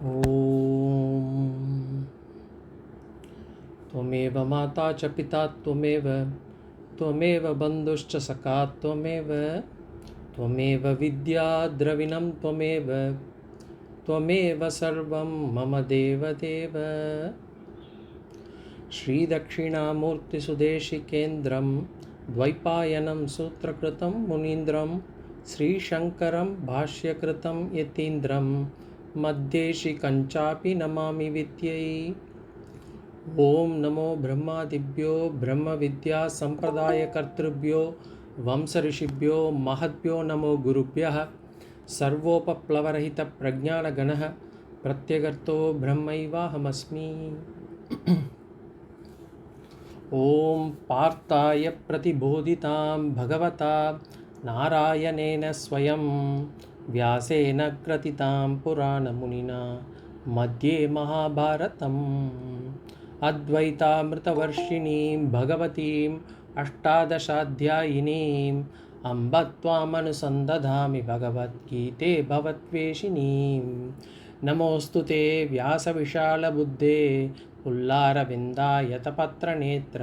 ॐ त्वमेव माता च पिता त्वमेव बन्धुश्च सखा त्वमेव विद्या द्रविणं त्वमेव सर्वं मम देवदेव। श्रीदक्षिणामूर्तिसुदेशिकेन्द्रं द्वैपायनं सूत्रकृतं मुनीन्द्रं श्रीशङ्करं भाष्यकृतं यतीन्द्रं मध्येशिकञ्चापि नमामि विद्यै। ॐ नमो ब्रह्मादिभ्यो ब्रह्मविद्यासम्प्रदायकर्तृभ्यो वंशऋषिभ्यो महद्भ्यो नमो गुरुभ्यः। सर्वोपप्लवरहितप्रज्ञानगणः प्रत्यगर्तो ब्रह्मैवाहमस्मि। ॐ पार्थाय प्रतिबोधितां भगवता नारायणेन स्वयं व्यासेन ग्रथितां पुराणमुनिना मध्ये महाभारतम् अद्वैतामृतवर्षिणीं भगवतीम् अष्टादशाध्यायिनीम् अम्ब त्वामनुसन्दधामि भगवद्गीते भवद्वेषिणीं। नमोऽस्तु ते व्यासविशालबुद्धे पुल्लारविन्दायतपत्रनेत्र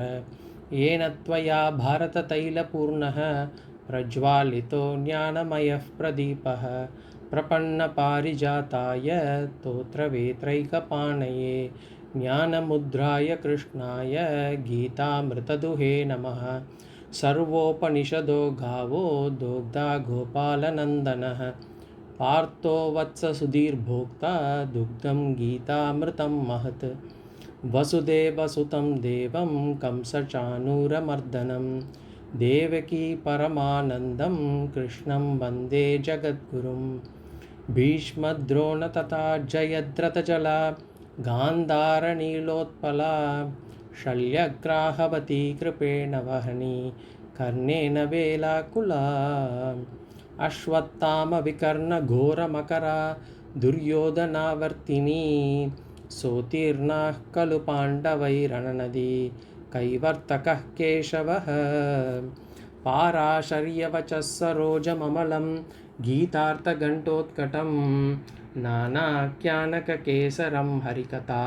येन त्वया भारततैलपूर्णः प्रज्वालितो ज्ञानमयः प्रदीपः प्रपन्नपारिजाताय स्तोत्रवेत्रैकपाणये ज्ञानमुद्राय कृष्णाय गीतामृतदुहे नमः। सर्वोपनिषदो गावो दोग्धा गोपालनन्दनः पार्थो वत्ससुधीर्भोक्ता दुग्धं गीतामृतं महत्। वसुदेवसुतं देवं कंसचाणूरमर्दनं देवकी परमानन्दं कृष्णं वन्दे जगद्गुरुं। भीष्मद्रोण तथा जयद्रथजला गान्धारनीलोत्पला शल्यग्राहवती कृपेण वहनी कर्णेन वेलाकुला। अश्वत्थामविकर्णघोरमकरा दुर्योधनावर्तिनी सोत्तीर्णाः खलु पाण्डवैरणनदी कैवर्तकः केशवः। पाराशर्यवचः सरोजममलं गीतार्थघण्टोत्कटं नानाख्यानककेसरं हरिकथा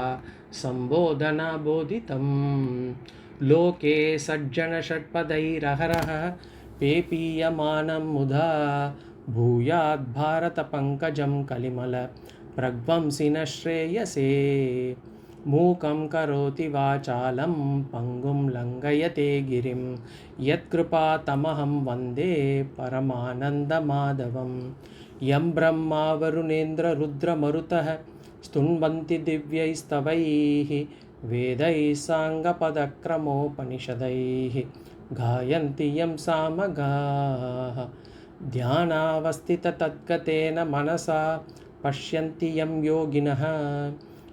सम्बोधनाबोधितं। लोके सज्जनषट्पदैरहरः पेपीयमानं मुधा भूयाद् भारतपङ्कजं कलिमल प्रध्वंसिन श्रेयसे। मूकं करोति वाचालं पङ्गुं लङ्घयते गिरिं यत्कृपातमहं वन्दे परमानन्दमाधवं। यं ब्रह्मा वरुणेन्द्ररुद्रमरुतः स्तुन्वन्ति दिव्यैस्तवैः वेदैः साङ्गपदक्रमोपनिषदैः गायन्ति यं सामगाः। ध्यानावस्थिततद्गतेन मनसा पश्यन्ति यं योगिनः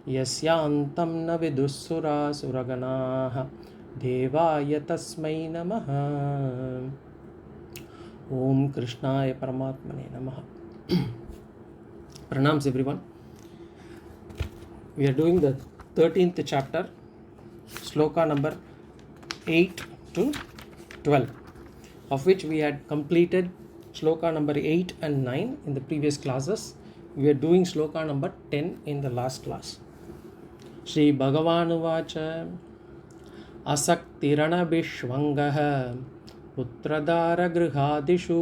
यस्यान्तं न विदुःसुरासुरगणाः देवाय तस्मै नमः। ओम कृष्णाय परमात्मने नमः। Pranams everyone. We are doing the 13th chapter, sloka number 8 to 12, of which we had completed sloka number 8 and 9 in the previous classes. We are doing sloka number 10 in the last class. Shri Bhagavan Uvacha Asaktiranabhishvangah Putradara-grihadishu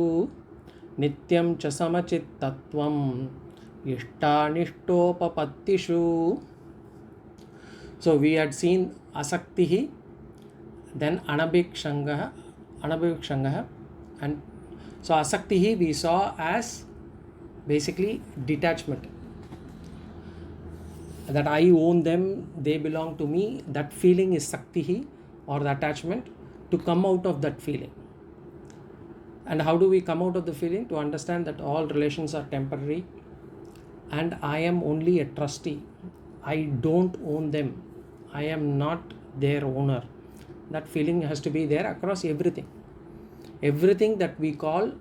Nityam cha samachittatvam Ishtanishtopapatishu. So we had seen Asaktihi, then Anabhikshangaha, and so Asaktihi we saw as basically detachment. That I own them, they belong to me. That feeling is Saktihi, or the attachment, to come out of that feeling. And how do we come out of the feeling? To understand that all relations are temporary and I am only a trustee. I don't own them. I am not their owner. That feeling has to be there across everything. Everything that we call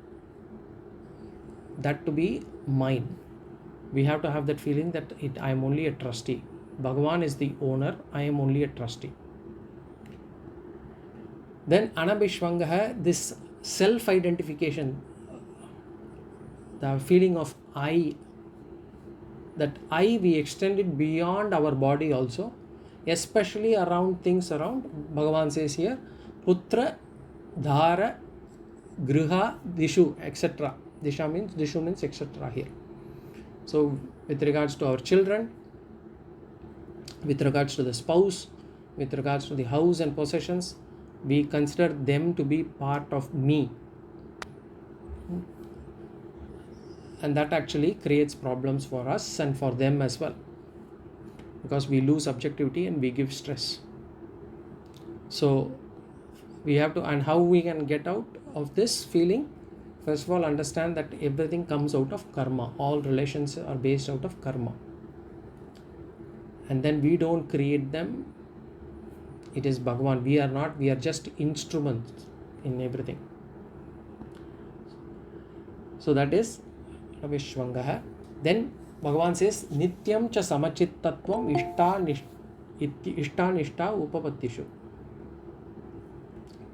that to be mine. We have to have that feeling that I am only a trustee. Bhagavan is the owner. I am only a trustee. Then Anabhishvangaha, this self-identification, the feeling of I that I we extend it beyond our body also, especially around things around. Bhagavan says here, Putra, Dhara, Griha, Dishu, etc. Dishu means etc. here. So with regards to our children, with regards to the spouse, with regards to the house and possessions, we consider them to be part of me. And that actually creates problems for us and for them as well, because we lose objectivity and we give stress. So we have to, and how we can get out of this feeling? First of all, understand that everything comes out of karma. All relations are based out of karma. And then we don't create them. It is Bhagavan. We are just instruments in everything. So that is Vishwangaha. Then Bhagavan says, Nityam cha samachittatvam ishta upapattishu.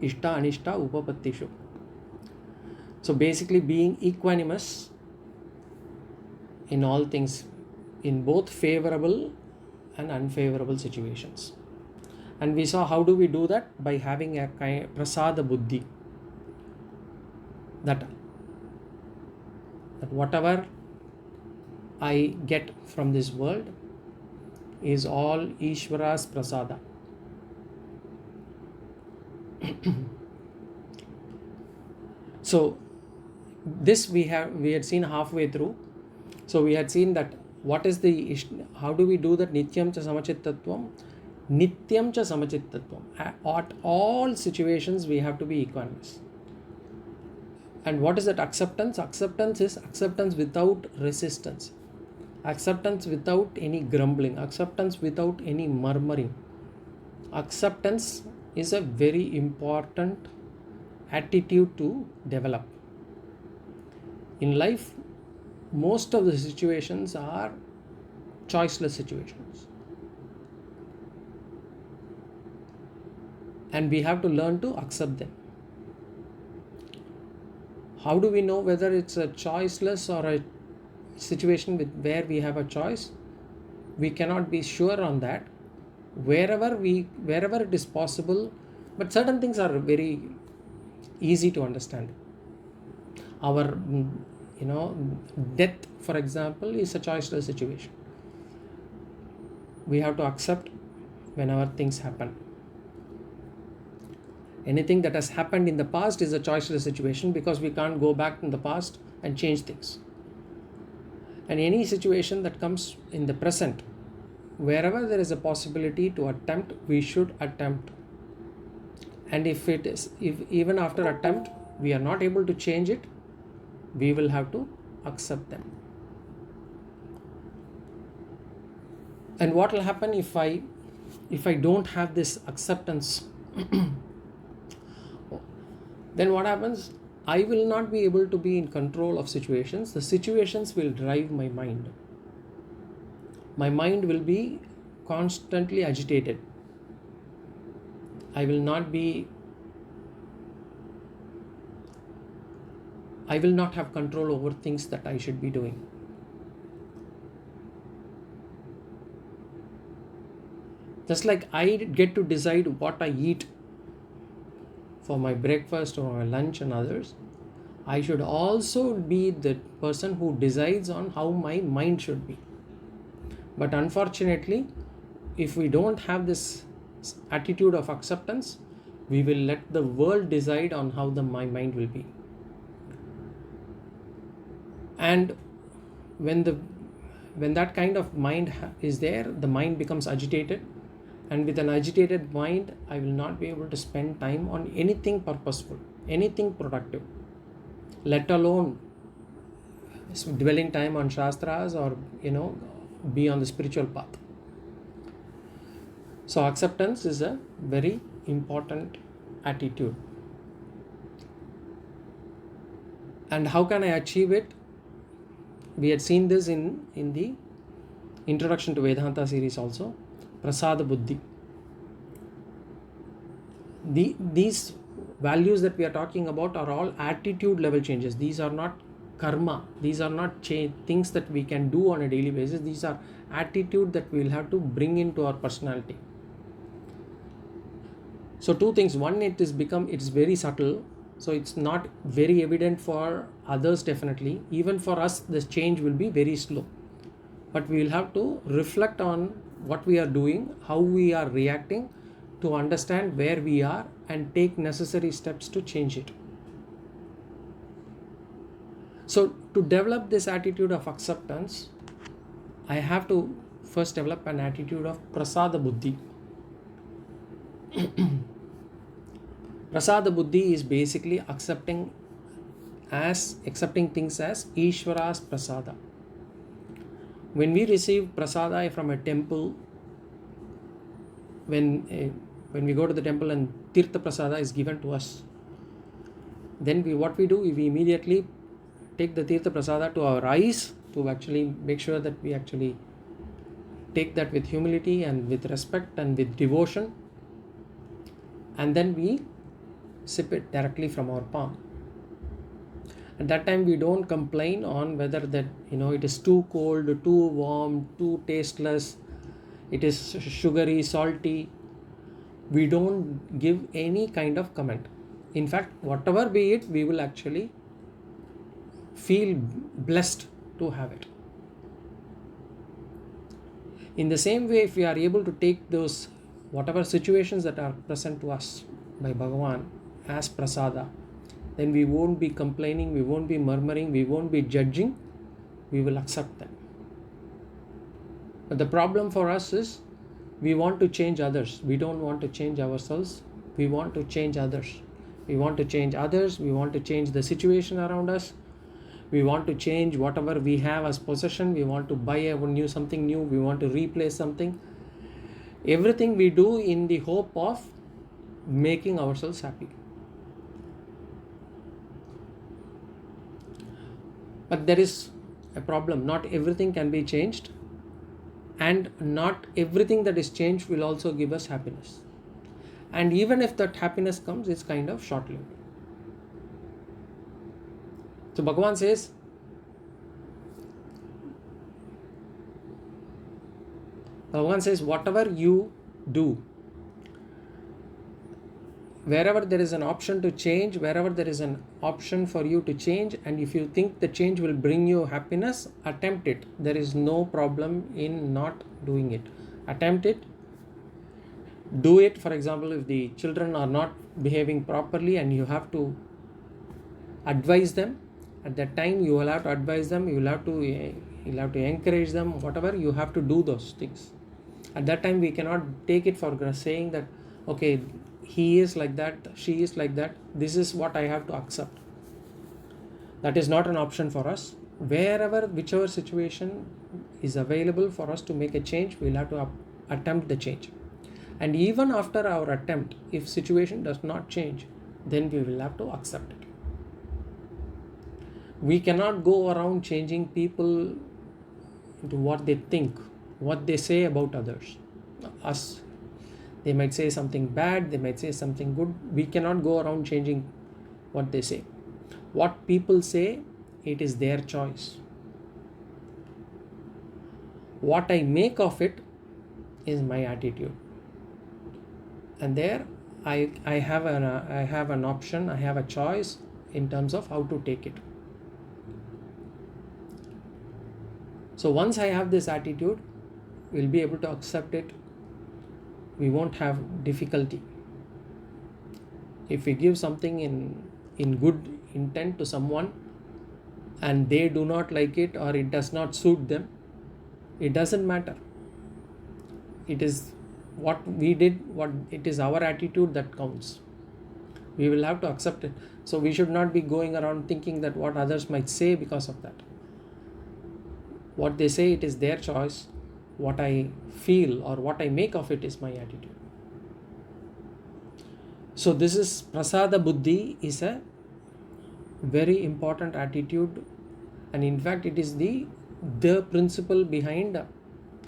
Ishta anishta upapattishu. So basically being equanimous in all things, in both favourable and unfavourable situations. And we saw how do we do that? By having a kind of prasada buddhi. That whatever I get from this world is all Ishvara's prasada. So this we had seen halfway through. So we had seen that what is how do we do that? Nityam cha samachittatvam. Nityam cha samachittatvam. At all situations we have to be equanimous. And what is that acceptance? Acceptance is acceptance without resistance. Acceptance without any grumbling. Acceptance without any murmuring. Acceptance is a very important attitude to develop. In life, most of the situations are choiceless situations. And we have to learn to accept them. How do we know whether it's a choiceless or a situation where we have a choice? We cannot be sure on that. Wherever it is possible, but certain things are very easy to understand. Our death, for example, is a choiceless situation. We have to accept whenever things happen. Anything that has happened in the past is a choiceless situation, because we can't go back in the past and change things. And any situation that comes in the present, wherever there is a possibility to attempt, we should attempt. And if even after attempt we are not able to change it, we will have to accept them. And what will happen if I don't have this acceptance? Then what happens? I will not be able to be in control of situations. The situations will drive my mind. My mind will be constantly agitated. I will not have control over things that I should be doing. Just like I get to decide what I eat for my breakfast or my lunch and others, I should also be the person who decides on how my mind should be. But unfortunately, if we don't have this attitude of acceptance, we will let the world decide on how my mind will be. And when that kind of mind is there, the mind becomes agitated. And with an agitated mind, I will not be able to spend time on anything purposeful, anything productive, let alone dwelling time on Shastras or, be on the spiritual path. So acceptance is a very important attitude. And how can I achieve it? We had seen this in the introduction to Vedanta series also. Prasada Buddhi. These values that we are talking about are all attitude level changes. These are not karma. These are not things that we can do on a daily basis. These are attitude that we will have to bring into our personality. So two things. One, it's very subtle, so it's not very evident for others. Definitely, even for us, this change will be very slow. But we will have to reflect on what we are doing, how we are reacting, to understand where we are and take necessary steps to change it. So to develop this attitude of acceptance, I have to first develop an attitude of prasada buddhi. Prasada buddhi is basically accepting things as Ishvara's prasada. When we receive prasada from a temple, when we go to the temple and tirtha prasada is given to us, then what we do, we immediately take the tirtha prasada to our eyes to actually make sure that we actually take that with humility and with respect and with devotion, and then we sip it directly from our palm. At that time we don't complain on whether that it is too cold, too warm, too tasteless, it is sugary, salty. We don't give any kind of comment. In fact, whatever be it, we will actually feel blessed to have it. In the same way, if we are able to take those whatever situations that are present to us by Bhagavan as prasada, then we won't be complaining, we won't be murmuring, we won't be judging, we will accept them. But the problem for us is we want to change others. We don't want to change ourselves. We want to change others. We want to change others. We want to change the situation around us. We want to change whatever we have as possession. We want to buy something new. We want to replace something. Everything we do in the hope of making ourselves happy. But there is a problem. Not everything can be changed, and not everything that is changed will also give us happiness. And even if that happiness comes, it's kind of short-lived. So Bhagavan says, whatever you do, wherever there is an option to change, wherever there is an option for you to change, and if you think the change will bring you happiness, attempt it. There is no problem in not doing it. Attempt it. Do it. For example, if the children are not behaving properly and you have to advise them, at that time you will have to advise them, you'll have to encourage them, whatever, you have to do those things. At that time we cannot take it for saying that, okay, he is like that, she is like that, this is what I have to accept. That is not an option for us. Whichever situation is available for us to make a change, we'll have to attempt the change. And even after our attempt, if situation does not change, then we will have to accept it. We cannot go around changing people into what they think, what they say about others, us. They might say something bad, they might say something good. We cannot go around changing what they say. What people say, it is their choice. What I make of it is my attitude. And there I have an option, I have a choice in terms of how to take it. So once I have this attitude, we'll be able to accept it. We won't have difficulty. If we give something in good intent to someone and they do not like it or it does not suit them, it doesn't matter. It is what we did, it is our attitude that counts. We will have to accept it. So we should not be going around thinking that what others might say because of that. What they say, it is their choice. What I feel or what I make of it is my attitude. So this is prasada buddhi, is a very important attitude, and in fact it is the principle behind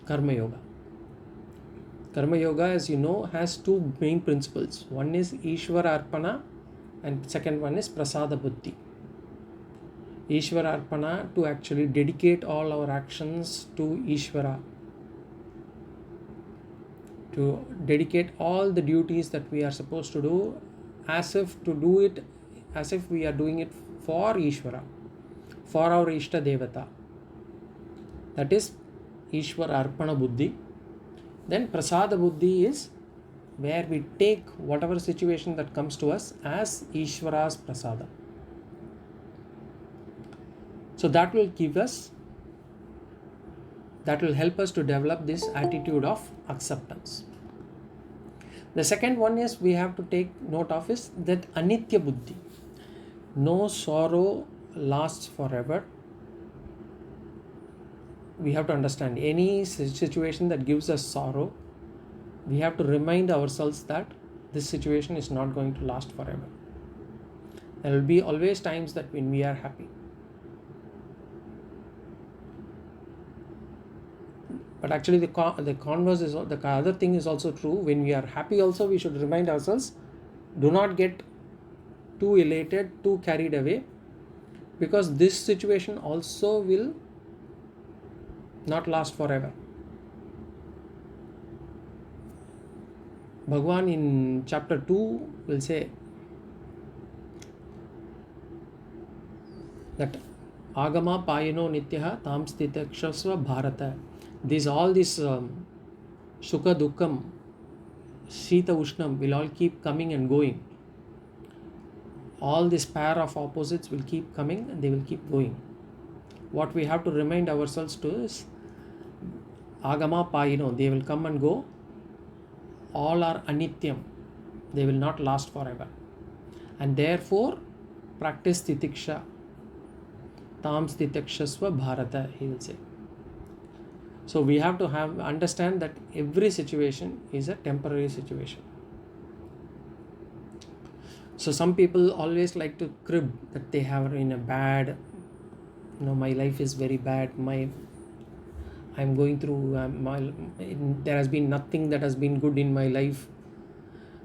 karma yoga. Karma yoga, as you know, has two main principles. One is Ishvara Arpana and second one is prasada buddhi. Ishvara Arpana, to actually dedicate all our actions to Ishvara, to dedicate all the duties that we are supposed to do as if we are doing it for Ishvara, for our Ishta Devata. That is Ishvara Arpana Buddhi. Then Prasada Buddhi is where we take whatever situation that comes to us as Ishvara's Prasada. So that will help us to develop this attitude of acceptance. The second one is we have to take note of is that Anitya Buddhi. No sorrow lasts forever. We have to understand any situation that gives us sorrow, we have to remind ourselves that this situation is not going to last forever. There will be always times that when we are happy. But actually the converse is, the other thing is also true. When we are happy also, we should remind ourselves, do not get too elated, too carried away, because this situation also will not last forever. Bhagavan in chapter 2 will say that Agama Payano Nityaha Tam Stitakshasva Bharata. All this Sukha Dukkam, Shita Ushnam will all keep coming and going. All this pair of opposites will keep coming and they will keep going. What we have to remind ourselves to is Agama Payano, they will come and go. All are anityam, they will not last forever, and therefore practice titiksha, tam stitakshasva bharata, he will say. So we have to understand that every situation is a temporary situation. So some people always like to crib that they have in a bad, my life is very bad, I'm going through, there has been nothing that has been good in my life.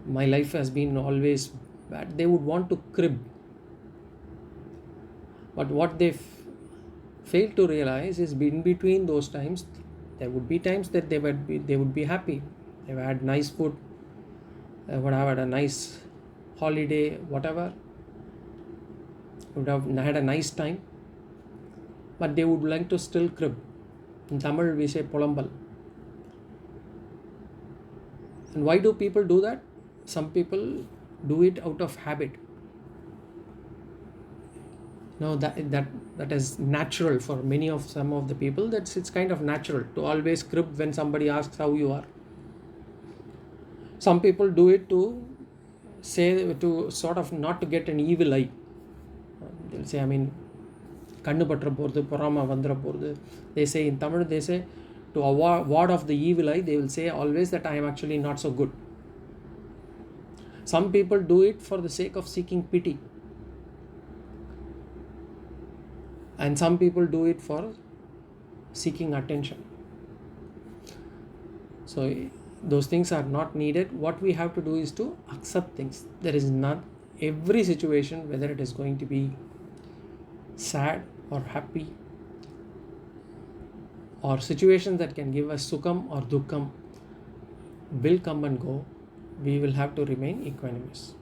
My life has been always bad. They would want to crib. But what they fail to realize is in between those times, there would be times that they would be happy. They had nice food, they would have had a nice holiday, whatever. Would have had a nice time. But they would like to still crib. In Tamil we say polambal. And why do people do that? Some people do it out of habit. That is natural for some of the people. It's kind of natural to always crib when somebody asks how you are. Some people do it to sort of not to get an evil eye. They'll say, Kannu patra pordu, porama vandra pordu. They say in Tamil, to ward off the evil eye, they will say always that I am actually not so good. Some people do it for the sake of seeking pity. And some people do it for seeking attention. So those things are not needed. What we have to do is to accept things. There is not every situation, whether it is going to be sad or happy, or situations that can give us sukham or dukkam will come and go. We will have to remain equanimous.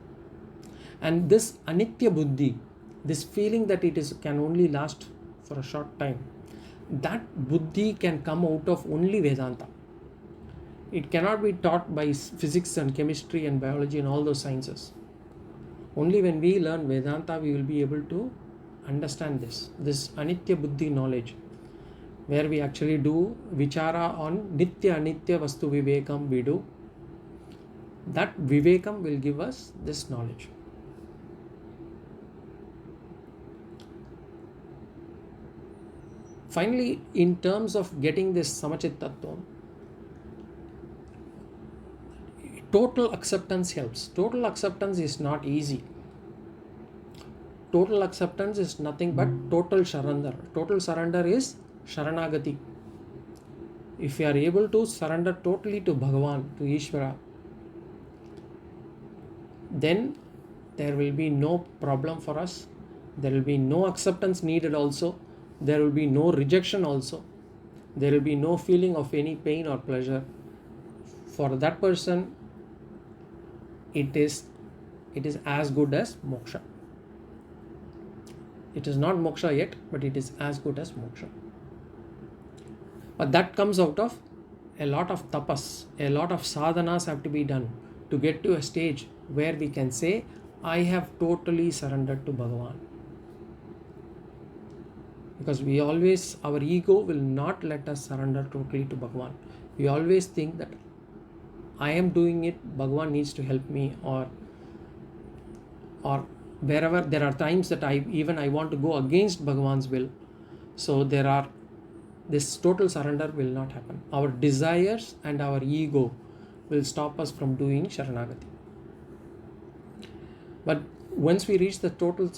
And this anitya buddhi, this feeling that can only last for a short time, that buddhi can come out of only Vedanta. It cannot be taught by physics and chemistry and biology and all those sciences. Only when we learn Vedanta, we will be able to understand this anitya buddhi knowledge, where we actually do vichara on nitya anitya vastu vivekam we do. That vivekam will give us this knowledge. Finally, in terms of getting this samachit tattva, total acceptance helps. Total acceptance is not easy. Total acceptance is nothing but total surrender. Total surrender is sharanagati. If we are able to surrender totally to Bhagavan, to Ishvara, then there will be no problem for us. There will be no acceptance needed also. There will be no rejection also. There will be no feeling of any pain or pleasure. For that person, it is as good as moksha. It is not moksha yet, but it is as good as moksha. But that comes out of a lot of tapas, a lot of sadhanas have to be done to get to a stage where we can say, I have totally surrendered to Bhagavan. Because we always, our ego will not let us surrender totally to Bhagavan. We always think that I am doing it, Bhagavan needs to help me, or wherever there are times that I want to go against Bhagavan's will. So this total surrender will not happen. Our desires and our ego will stop us from doing Sharanagati. But once we reach the total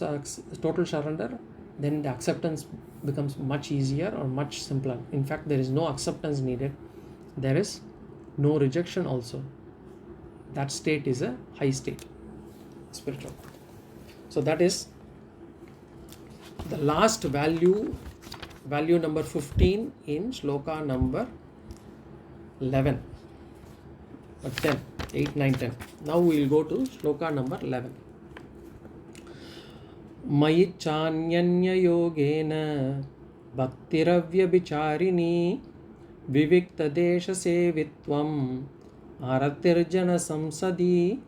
surrender, then the acceptance becomes much easier or much simpler. In fact, there is no acceptance needed. There is no rejection also. That state is a high state, spiritual. So that is the last value number 15 in Shloka number 11 or 10, 8, 9, 10. Now we will go to Shloka number 11. Mayi chanyanya yogena bhaktiravya bicharini vivikta desha sevitvam aratirjana samsadi.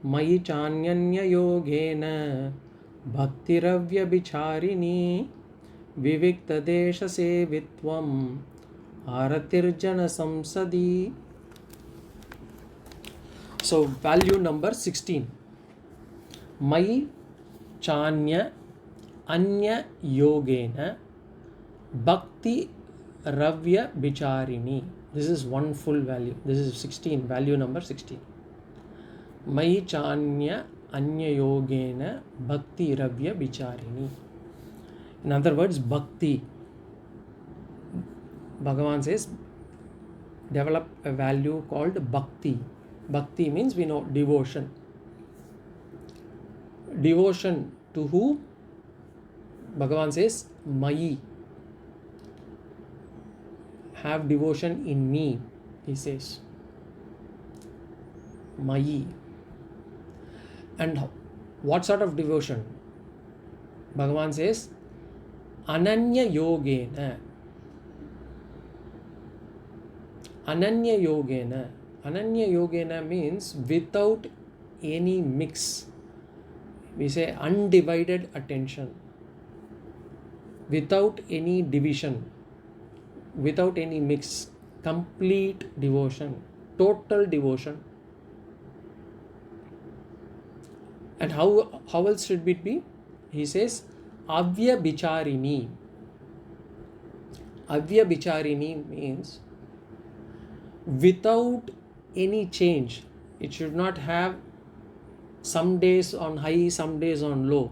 Mayi chanyanya yogena bhaktiravya bicharini vivikta desha sevitvam aratirjana samsadi. So value number 16. Mayi chanya anya yogena bhakti ravya bicharini. This is one full value. This is 16, value number 16. Mayi chanya anya yogena bhakti ravya bicharini. In other words, bhakti. Bhagavan says, develop a value called bhakti. Bhakti means, we know, devotion. Devotion to who? Bhagavan says, Mayi. Have devotion in me, he says. Mayi. And what sort of devotion? Bhagavan says, Ananya yogena. Ananya yogena. Ananya yogena means without any mix. We say undivided attention. Without any division. Without any mix. Complete devotion. Total devotion. And how else should it be? He says, Avya bicharini. Avya bicharini means without any change. It should not have some days on high, some days on low.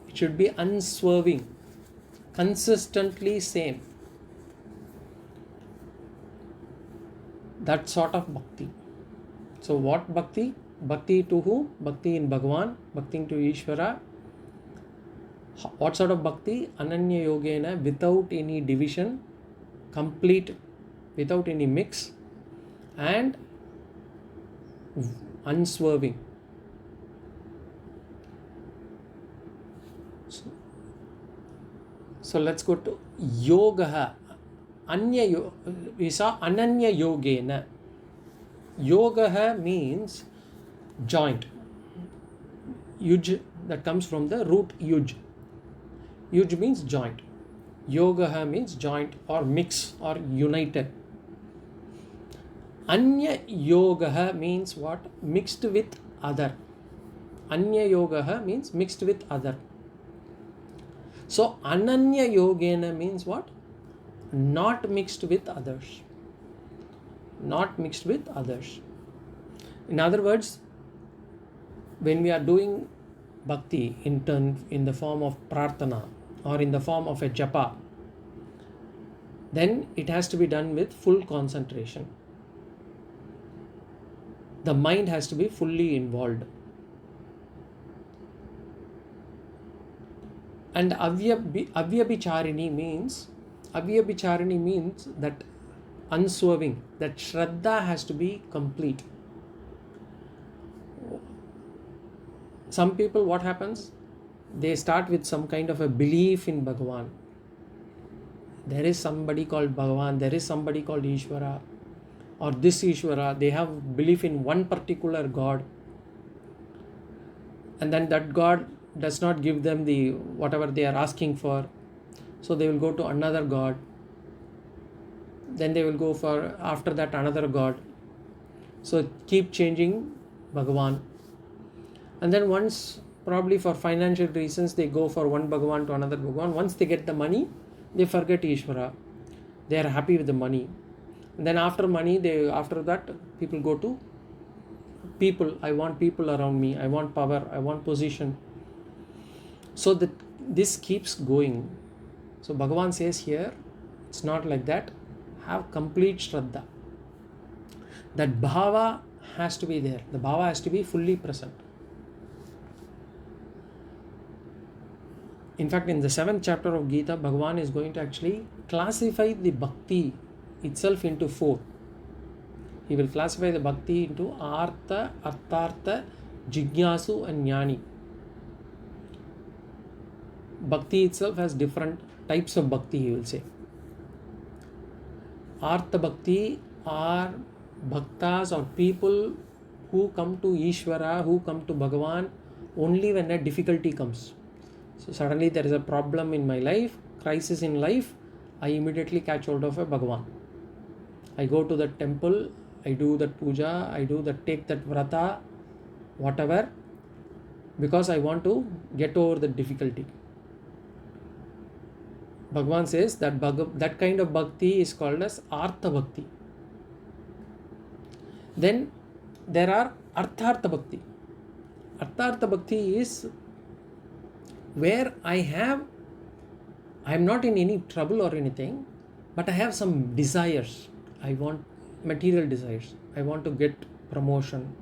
It should be unswerving, consistently same. That sort of bhakti. So what bhakti? Bhakti to who? Bhakti in Bhagavan, bhakti to Ishvara. What sort of bhakti? Ananya yogena, without any division, complete, without any mix, and unswerving. So let's go to yoga. We saw ananya yogena. Yoga means joint. Yuj, that comes from the root yuj. Yuj means joint. Yoga means joint or mix or united. Anya yoga means what? Mixed with other. Anya yoga means mixed with other. So ananya yogena means what? Not mixed with others. Not mixed with others. In other words, when we are doing bhakti in the form of prarthana or in the form of a japa, then it has to be done with full concentration. The mind has to be fully involved. And avyabhicharini means that unswerving, that Shraddha has to be complete. Some people, what happens? They start with some kind of a belief in Bhagavan. There is somebody called Bhagavan, there is somebody called Ishvara, or this Ishvara. They have belief in one particular God, and then that God does not give them the whatever they are asking for, so they will go to another God. Then they will go for after that another God. So keep changing Bhagavan. And then once, probably for financial reasons, they go for one Bhagavan to another Bhagavan. Once they get the money, they forget Ishvara. They are happy with the money. And then after that, people go to people. I want people around me. I want power. I want position. So that this keeps going. So Bhagavan says here, it's not like that. Have complete Shraddha. That bhava has to be there. The bhava has to be fully present. In fact, in the 7th chapter of Gita, Bhagavan is going to actually classify the bhakti itself into 4. He will classify the bhakti into artha, arthartha, jignasu and jnani. Bhakti itself has different types of bhakti, he will say. Artha bhakti are bhaktas or people who come to Ishvara, who come to Bhagavan only when a difficulty comes. So suddenly there is a problem in my life, crisis in life, I immediately catch hold of a Bhagavan. I go to the temple, I do that puja, take that vrata, whatever, because I want to get over the difficulty. Bhagavan says that that kind of bhakti is called as artha bhakti. Then there are arthartha bhakti. Arthartha bhakti is where I am not in any trouble or anything, but I have some desires. I want material desires. I want to get promotion.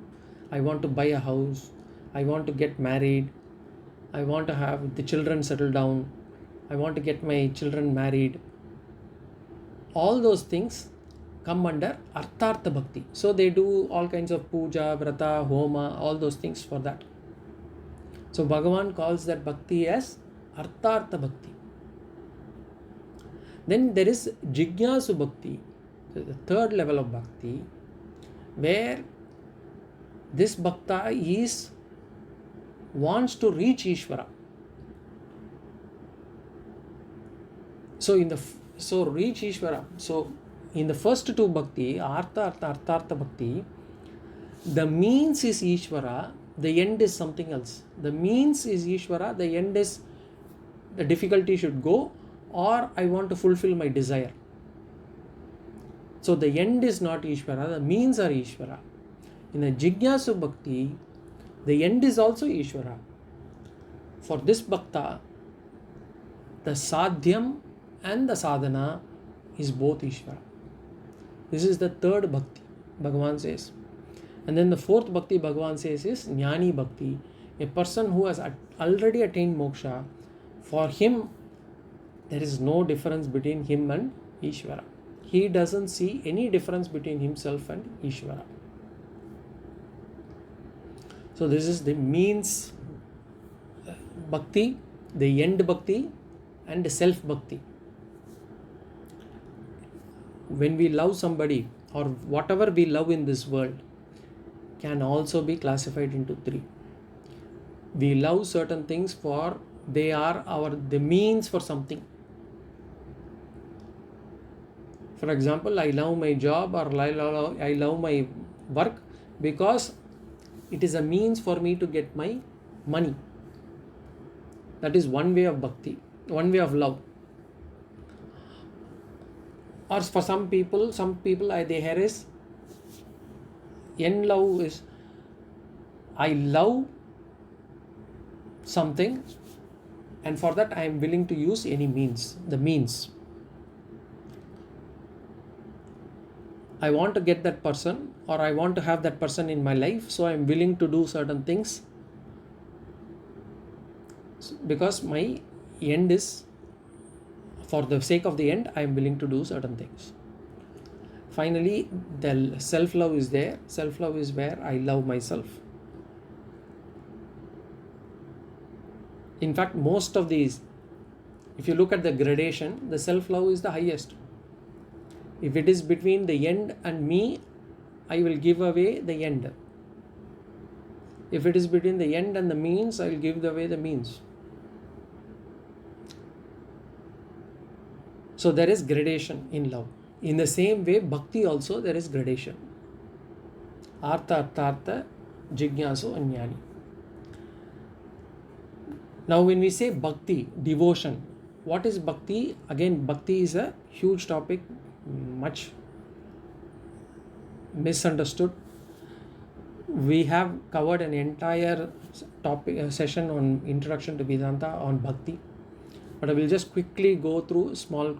I want to buy a house. I want to get married. I want to have the children settle down. I want to get my children married. All those things come under Arthartha Bhakti. So they do all kinds of puja, vrata, homa, all those things for that. So Bhagavan calls that bhakti as Arthartha Bhakti. Then there is Jignasu Bhakti, the third level of bhakti, where this bhakta wants to reach Ishvara. So reach Ishvara. So in the first two bhakti, Artha, Arthartha Bhakti, the means is Ishvara, the end is something else. The means is Ishvara, the end is the difficulty should go, or I want to fulfill my desire. So the end is not Ishvara, the means are Ishvara. In a Jignasu Bhakti, the end is also Ishvara. For this bhakta, the sadhyam and the sadhana is both Ishvara. This is the third bhakti, Bhagavan says. And then the fourth bhakti Bhagavan says is Jnani Bhakti. A person who has already attained moksha, for him there is no difference between him and Ishvara. He doesn't see any difference between himself and Ishvara. So this is the means bhakti, the end bhakti, and the self bhakti. When we love somebody, or whatever we love in this world, can also be classified into 3. We love certain things for they are the means for something. For example, I love my job, or I love my work because it is a means for me to get my money. That is one way of bhakti, one way of love. Or for some people they hear is love is I love something, and for that I am willing to use any means, the means. I want to get that person, or I want to have that person in my life, so I am willing to do certain things because my end is, for the sake of the end, I am willing to do certain things. Finally, the self-love is there. Self-love is where I love myself. In fact, most of these, if you look at the gradation, the self-love is the highest. If it is between the end and me, I will give away the end. If it is between the end and the means, I will give away the means. So there is gradation in love. In the same way, bhakti also, there is gradation. Artha, arthartha, jignasu, anyani. Now when we say bhakti, devotion, what is bhakti? Again, bhakti is a huge topic, much misunderstood. We have covered an entire topic session on Introduction to Vedanta on bhakti, but I will just quickly go through small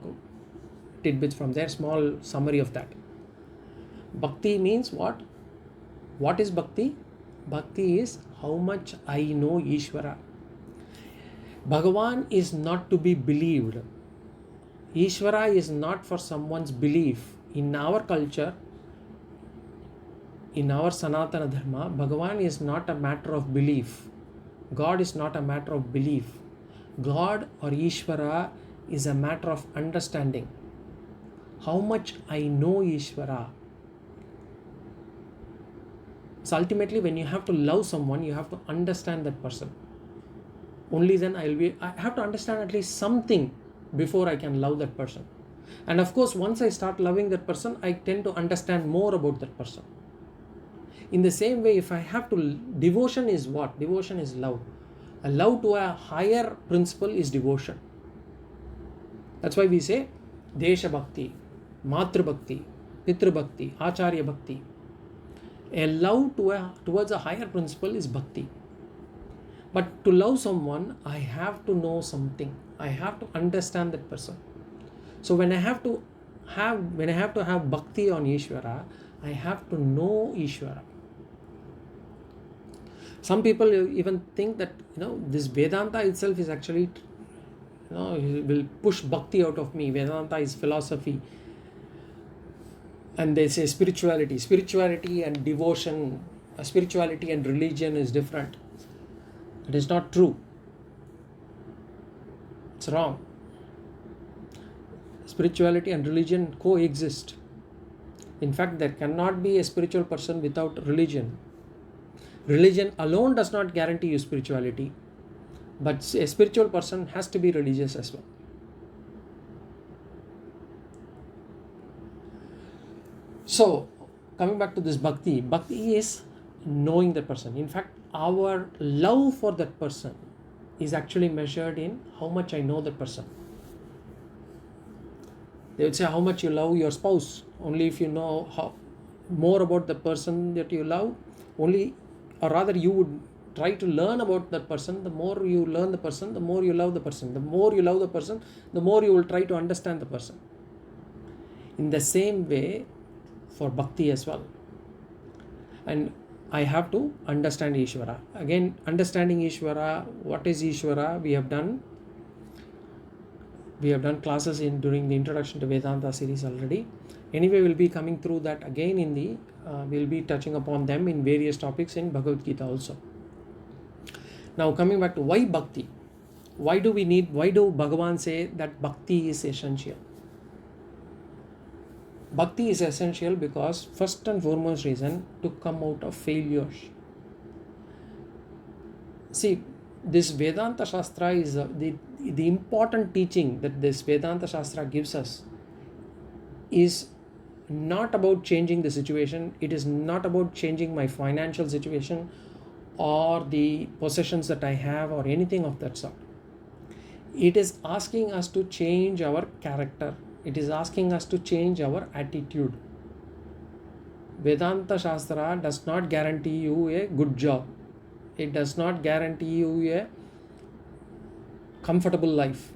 tidbits from there, small summary of that. Bhakti means what? What is bhakti? Bhakti is how much I know Ishvara. Bhagavan is not to be believed. Ishvara is not for someone's belief. In our culture, in our Sanatana Dharma, Bhagavan is not a matter of belief. God is not a matter of belief. God or Ishvara is a matter of understanding. How much I know Ishvara. So ultimately, when you have to love someone, you have to understand that person. Only then I have to understand at least something before I can love that person. And of course, once I start loving that person, I tend to understand more about that person. In the same way, if I have to, devotion is what? Devotion is love. A love to a higher principle is devotion. That's why we say Desha Bhakti, Matra Bhakti, Pitra Bhakti, Acharya Bhakti. A love towards a higher principle is bhakti. But to love someone, I have to know something. I have to understand that person. So when I have to have bhakti on Ishvara, I have to know Ishvara. Some people even think that this Vedanta itself is actually will push bhakti out of me. Vedanta is philosophy. And they say spirituality and devotion, spirituality and religion is different. It is not true. It's wrong. Spirituality and religion coexist. In fact, there cannot be a spiritual person without religion. Religion alone does not guarantee you spirituality, but a spiritual person has to be religious as well. So, coming back to this bhakti is knowing the person. In fact, our love for that person is actually measured in how much I know that person. They would say how much you love your spouse. Only if you know more about the person that you love, or rather you would try to learn about that person. The more you learn the person, the more you love the person. The more you love the person, the more you will try to understand the person. In the same way, for bhakti as well. And I have to understand Ishvara. Again, understanding Ishvara, what is Ishvara? We have done classes during the Introduction to Vedanta series already. Anyway, we'll be coming through that again we'll be touching upon them in various topics in Bhagavad Gita also. Now coming back to why bhakti? Why do Bhagavan say that bhakti is essential? Bhakti is essential because first and foremost reason, to come out of failures. See, this Vedanta Shastra is the important teaching that this Vedanta Shastra gives us is not about changing the situation. It is not about changing my financial situation or the possessions that I have or anything of that sort. It is asking us to change our character. It is asking us to change our attitude. Vedanta Shastra does not guarantee you a good job. It does not guarantee you a comfortable life.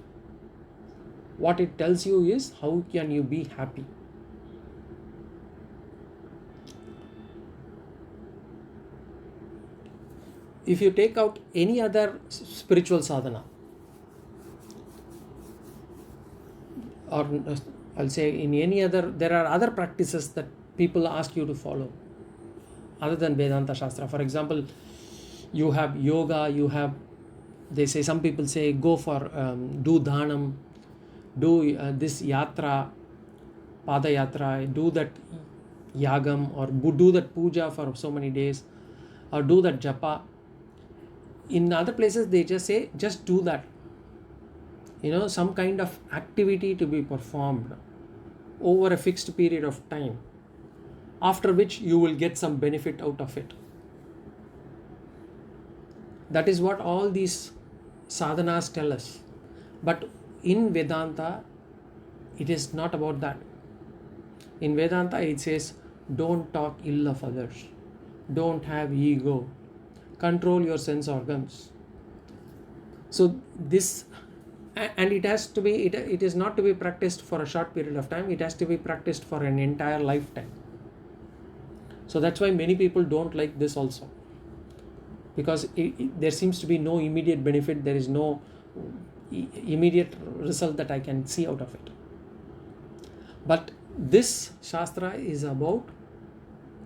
What it tells you is how can you be happy. If you take out any other spiritual sadhana, or I'll say in any other, there are other practices that people ask you to follow other than Vedanta Shastra. For example, you have yoga, you have, they say, some people say go for do dhanam, do this yatra, pada yatra, do that yagam, or do that puja for so many days, or do that japa. In other places they just say just do that, some kind of activity to be performed over a fixed period of time, after which you will get some benefit out of it. That is what all these sadhanas tell us. But in Vedanta, it is not about that. In Vedanta, it says, don't talk ill of others, don't have ego, control your sense organs. So this, and it has to be, it is not to be practiced for a short period of time, it has to be practiced for an entire lifetime. So that's why many people don't like this also, because there seems to be no immediate benefit, there is no immediate result that I can see out of it. But this Shastra is about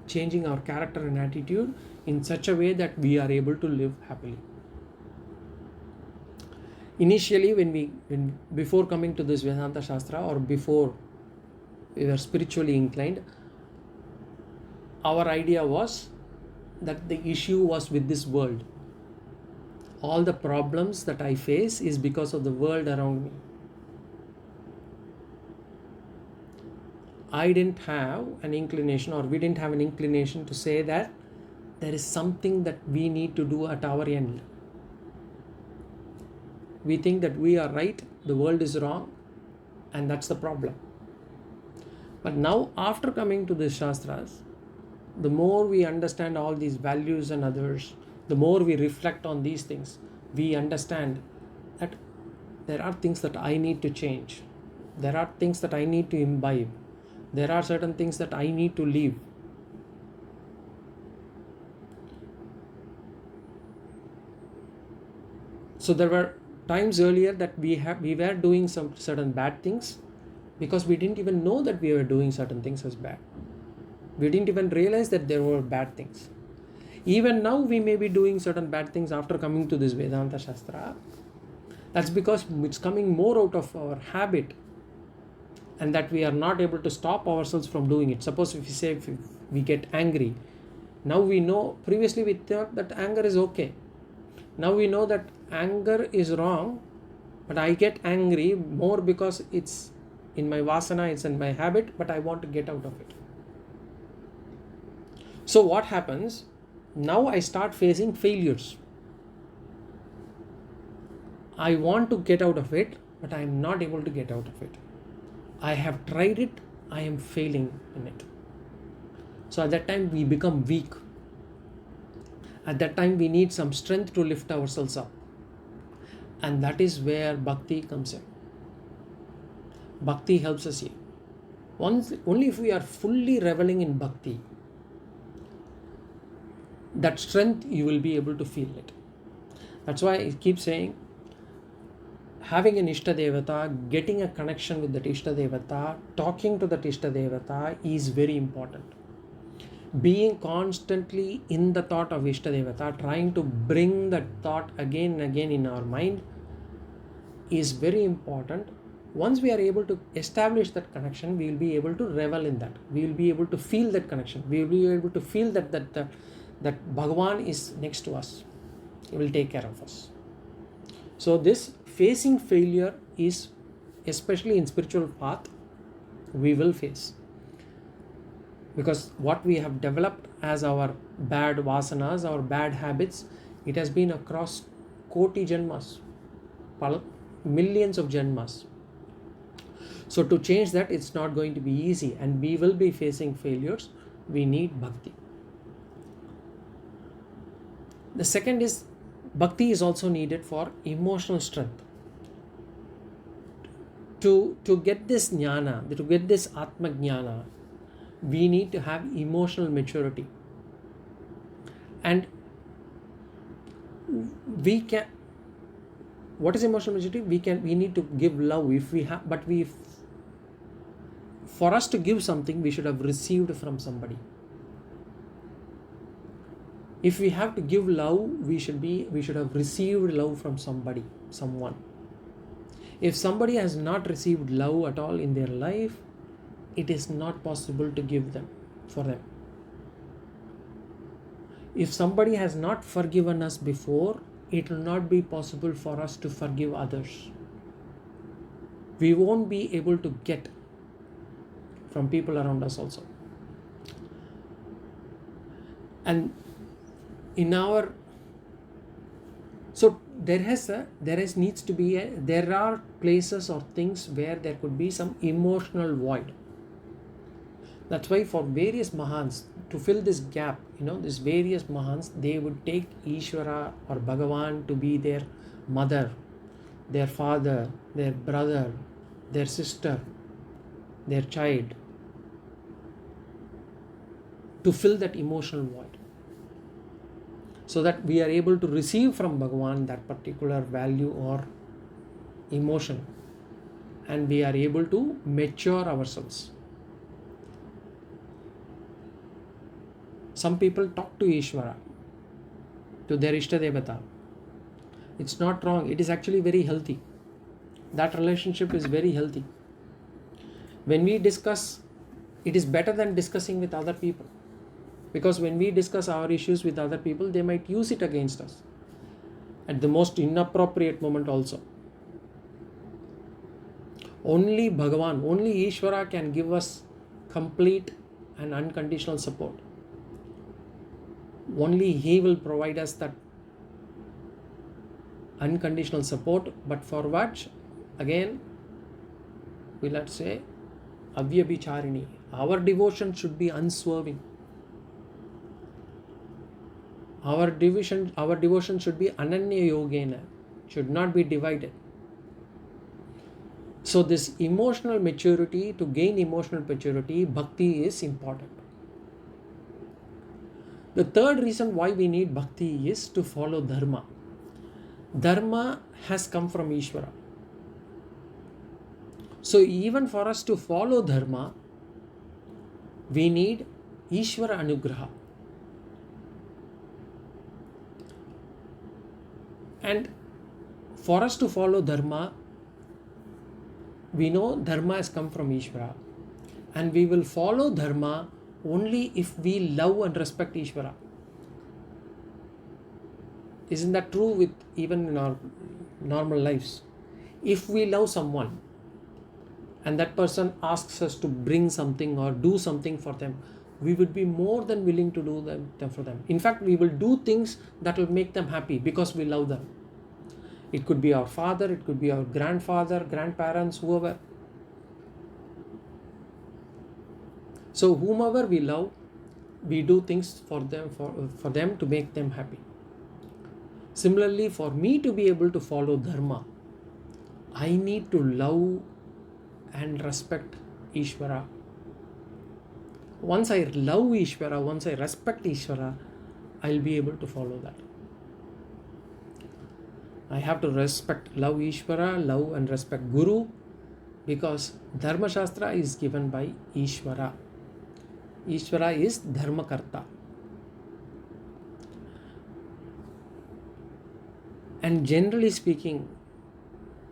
changing our character and attitude in such a way that we are able to live happily. Initially, before coming to this Vedanta Shastra, or before we were spiritually inclined, our idea was that the issue was with this world. All the problems that I face is because of the world around me. I didn't have an inclination, or we didn't have an inclination to say that there is something that we need to do at our end. We think that we are right, the world is wrong, and that's the problem. But now, after coming to the Shastras, the more we understand all these values and others, the more we reflect on these things, we understand that there are things that I need to change. There are things that I need to imbibe. There are certain things that I need to leave. So there were times earlier that we were doing some certain bad things because we didn't even know that we were doing certain things as bad. We didn't even realize that there were bad things. Even now we may be doing certain bad things after coming to this Vedanta Shastra. That's because it's coming more out of our habit, and that we are not able to stop ourselves from doing it. Suppose if we get angry, now we know, previously we thought that anger is okay. Now we know that anger is wrong, but I get angry more because it's in my vasana, it's in my habit, but I want to get out of it. So what happens? Now I start facing failures. I want to get out of it, but I am not able to get out of it. I have tried it, I am failing in it. So at that time we become weak. At that time we need some strength to lift ourselves up. And that is where bhakti comes in. Bhakti helps us here. Only if we are fully reveling in bhakti, that strength you will be able to feel it. That's why I keep saying, having an Ishta Devata, getting a connection with that Ishta Devata, talking to that Ishta Devata is very important. Being constantly in the thought of Ishta Devata, trying to bring that thought again and again in our mind is very important. Once we are able to establish that connection, we will be able to revel in that. We will be able to feel that connection. We will be able to feel that Bhagavan is next to us. He will take care of us. So this facing failure is, especially in spiritual path, we will face. Because what we have developed as our bad vasanas, our bad habits, it has been across koti janmas, millions of janmas. So to change that, it's not going to be easy, and we will be facing failures. We need bhakti. The second is, bhakti is also needed for emotional strength. To get this jnana, to get this atma jnana, we need to have emotional maturity. And we can, what is emotional maturity? We need to give love if we have, but for us to give something, we should have received from somebody. If we have to give love, we should have received love from somebody, someone. If somebody has not received love at all in their life, it is not possible to give them for them. If somebody has not forgiven us before, it will not be possible for us to forgive others. We won't be able to get from people around us also. And in our, so there are places or things where there could be some emotional void. That's why for various Mahans, to fill this gap, these various Mahans, they would take Ishvara or Bhagavan to be their mother, their father, their brother, their sister, their child, to fill that emotional void, so that we are able to receive from Bhagavan that particular value or emotion, and we are able to mature ourselves. Some people talk to Ishvara, to their Ishtadevata. It's not wrong. It is actually very healthy. That relationship is very healthy. When we discuss, it is better than discussing with other people. Because when we discuss our issues with other people, they might use it against us at the most inappropriate moment also. Only Bhagavan, only Ishvara can give us complete and unconditional support. Only He will provide us that unconditional support, but for what? Again, we let's say, avyabhicharini. Our devotion should be unswerving. Our devotion should be ananya yogena, should not be divided. So this emotional maturity, to gain emotional maturity, bhakti is important. The third reason why we need bhakti is to follow dharma. Dharma has come from Ishvara. So even for us to follow dharma, we need Ishvara anugraha. And for us to follow dharma, we know dharma has come from Ishvara. And we will follow dharma only if we love and respect Ishvara. Isn't that true with even in our normal lives? If we love someone and that person asks us to bring something or do something for them, we would be more than willing to do them for them. In fact, we will do things that will make them happy because we love them. It could be our father, it could be our grandfather, grandparents, whoever. So whomever we love, we do things for them to make them happy. Similarly, for me to be able to follow dharma, I need to love and respect Ishvara. Once I love Ishvara, once I respect Ishvara, I'll be able to follow that. I have to love Ishvara, love and respect Guru, because Dharma Shastra is given by Ishvara. Ishvara is Dharmakarta. And generally speaking,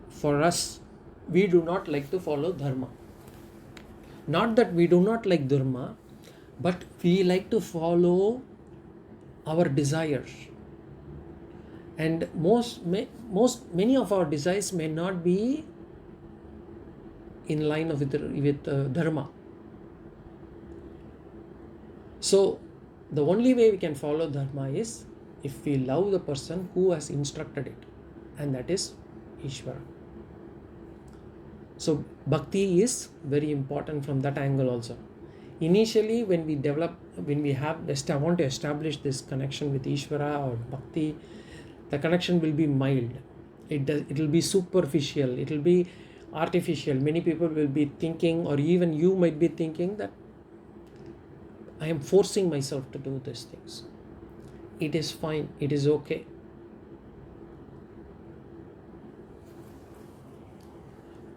for us, we do not like to follow dharma. Not that we do not like dharma, but we like to follow our desires. And many of our desires may not be in line with dharma. So the only way we can follow dharma is if we love the person who has instructed it, and that is Ishvara. So bhakti is very important from that angle also. Initially, when we want to establish this connection with Ishvara or bhakti, the connection will be mild. It will be superficial. It will be artificial. Many people will be thinking, or even you might be thinking, that I am forcing myself to do these things. It is fine. It is okay.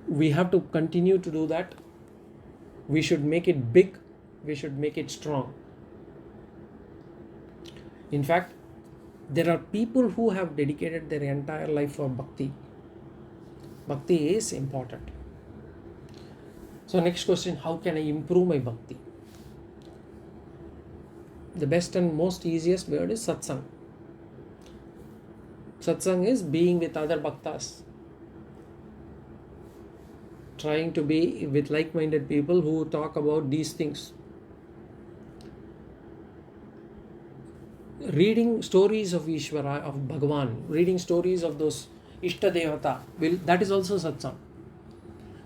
We have to continue to do that We should make it big. We should make it strong. In fact, there are people who have dedicated their entire life for bhakti. Bhakti is important. So next question, how can I improve my bhakti? The best and most easiest word is satsang. Satsang is being with other bhaktas. Trying to be with like-minded people who talk about these things. Reading stories of Ishvara, of Bhagavan, reading stories of those Ishta Devata, that is also satsang.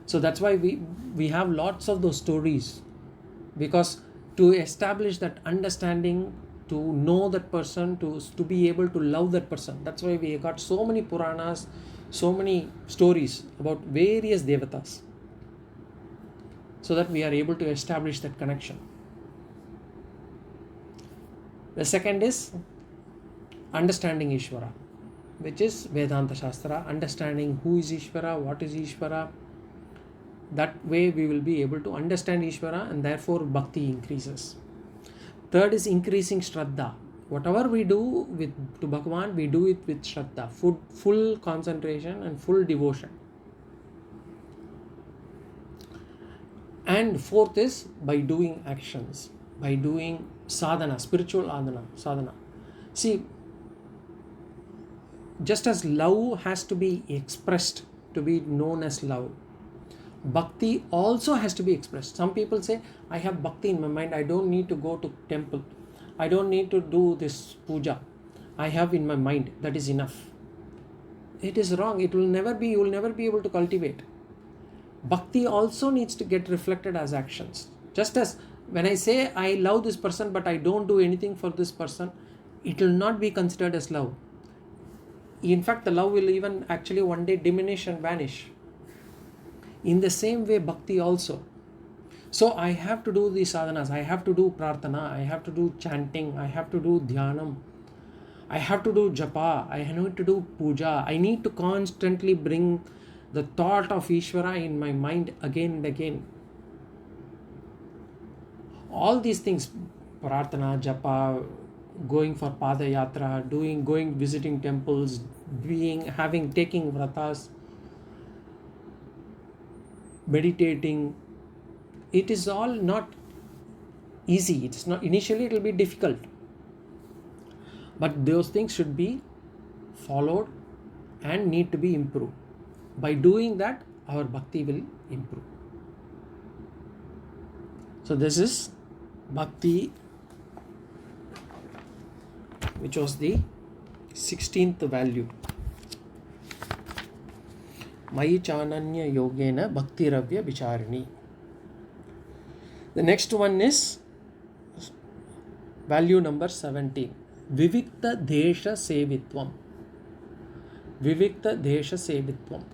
So that's why we have lots of those stories, because to establish that understanding, to know that person, to be able to love that person. That's why we got so many Puranas, so many stories about various Devatas, so that we are able to establish that connection. The second is understanding Ishvara, which is Vedanta Shastra, understanding who is Ishvara, what is Ishvara. That way we will be able to understand Ishvara, and therefore bhakti increases. Third is increasing Shraddha. Whatever we do to Bhagavan, we do it with Shraddha, full concentration and full devotion. And fourth is by doing actions, by doing sadhana, spiritual sadhana. See, just as love has to be expressed to be known as love, bhakti also has to be expressed. Some people say, I have bhakti in my mind, I don't need to go to temple, I don't need to do this puja, I have in my mind, that is enough. It is wrong. You will never be able to cultivate. Bhakti also needs to get reflected as actions. Just as when I say I love this person but I don't do anything for this person, it will not be considered as love. In fact, the love will even actually one day diminish and vanish. In the same way, bhakti also. So I have to do these sadhanas, I have to do prarthana, I have to do chanting, I have to do dhyanam, I have to do japa, I need to do puja. I need to constantly bring the thought of Ishvara in my mind again and again. All these things, prarthana, japa, going for pada yatra, going visiting temples, taking vratas, meditating, it is all not easy. It's not, initially it will be difficult, but those things should be followed and need to be improved. By doing that, our bhakti will improve. So this is bhakti, which was the 16th value. Mayi chananya yogena bhaktiravya vicharini. The next one is value number 17. Vivikta desha sevitvam. Vivikta desha sevitvam.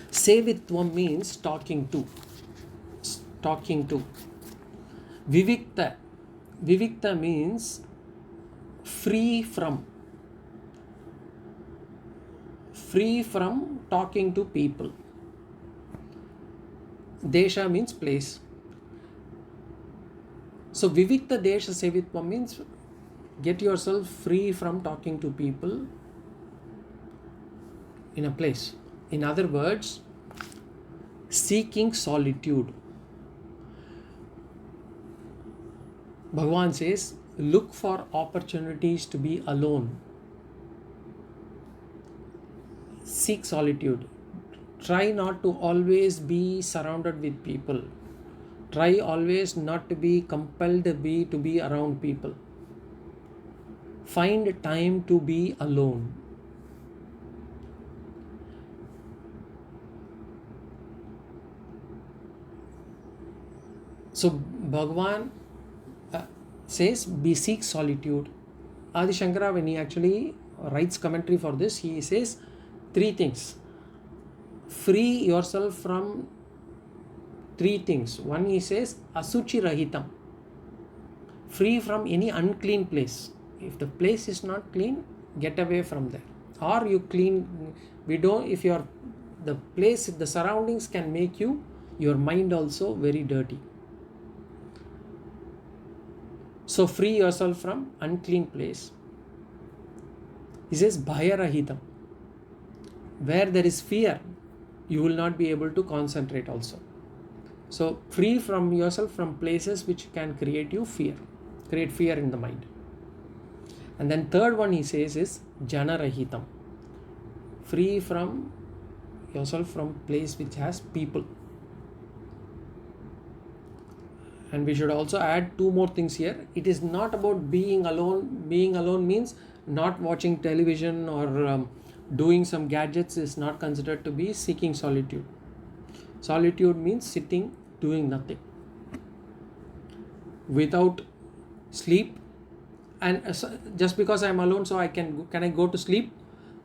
Sevitvam means talking to. Vivikta means free from talking to people. Desha means place. So Vivikta Desha Sevitvam means get yourself free from talking to people in a place. In other words, seeking solitude. Bhagavan says, look for opportunities to be alone. Seek solitude. Try not to always be surrounded with people. Try always not to be compelled to be around people. Find time to be alone. So Bhagavan says, seek solitude. Adi Shankara, when he actually writes commentary for this, he says 3 things. Free yourself from 3 things. One, he says, asuchi rahitam. Free from any unclean place. If the place is not clean, get away from there. Or you clean, the place, the surroundings can make you your mind also very dirty. So free yourself from unclean place. He says bhaya rahitam. Where there is fear, you will not be able to concentrate also. So free from yourself from places which can create fear in the mind. And then third one he says is jana rahitam. Free from yourself from place which has people. And we should also add two more things here. It is not about being alone. Being alone means not watching television or doing some gadgets is not considered to be seeking solitude. Solitude means sitting, doing nothing. Without sleep. And just because I am alone, so can I go to sleep?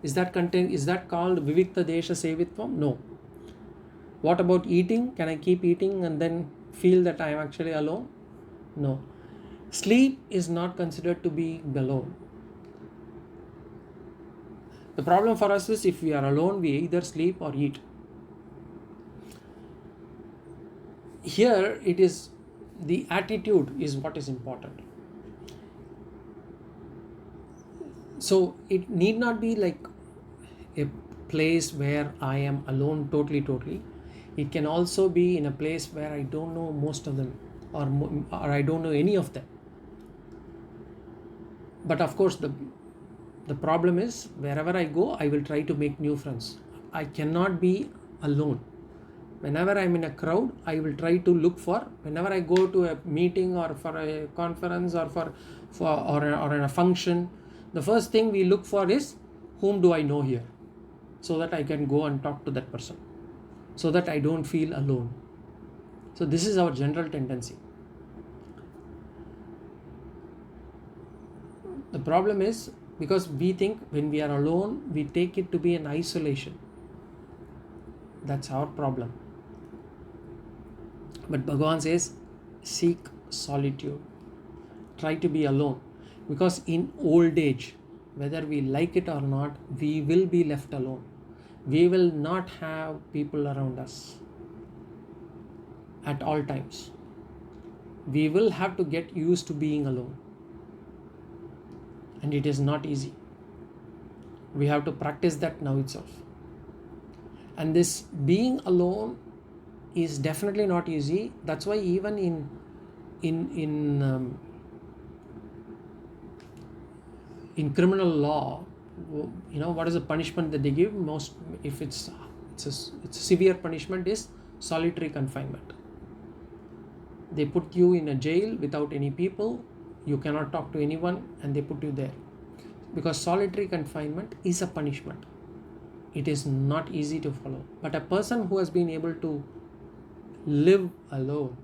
Is that called vivikta desha sevitvam? No. What about eating? Can I keep eating and then feel that I am actually alone? No. Sleep is not considered to be alone. The problem for us is if we are alone, we either sleep or eat. Here it is the attitude is what is important. So it need not be like a place where I am alone totally. It can also be in a place where I don't know most of them or I don't know any of them. But of course the problem is wherever I go, I will try to make new friends. I cannot be alone. Whenever I'm in a crowd, I will try to look for, whenever I go to a meeting or for a conference or in a function, the first thing we look for is whom do I know here, so that I can go and talk to that person, so that I don't feel alone. So this is our general tendency. The problem is because we think when we are alone, we take it to be an isolation. That's our problem. But Bhagavan says, seek solitude. Try to be alone. Because in old age, whether we like it or not, we will be left alone. We will not have people around us at all times. We will have to get used to being alone. And it is not easy. We have to practice that now itself. And this being alone is definitely not easy. That's why even in criminal law, what is the punishment that they give? Most, if it's a severe punishment, is solitary confinement. They put you in a jail without any people. You cannot talk to anyone, and they put you there. Because solitary confinement is a punishment. It is not easy to follow. But a person who has been able to live alone,